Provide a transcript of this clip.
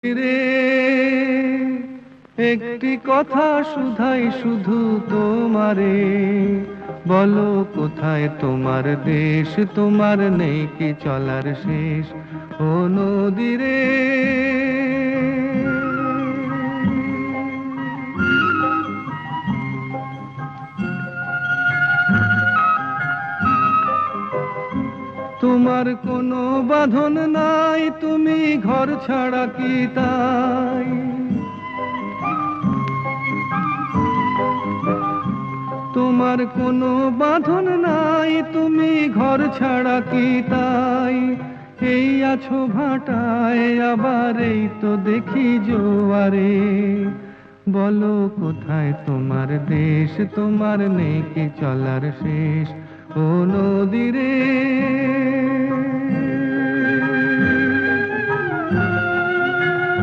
রে একটি কথা শুধাই শুধু তোমারে, বলো কোথায় তোমার দেশ, তোমার নেই কি চলার শেষ? ও নদী রে, তোমার কোনো বাঁধন নাই, তুমি ঘর ছাড়া কি তাই? তোমার কোনো বাঁধন নাই, তুমি ঘর ছাড়া কি তাই? এই আছো ভাটায়, আবার এই তো দেখি জোয়ারে, বলো কোথায় তোমার দেশ, তোমার নেই কি চলার শেষ? ও নদী রে।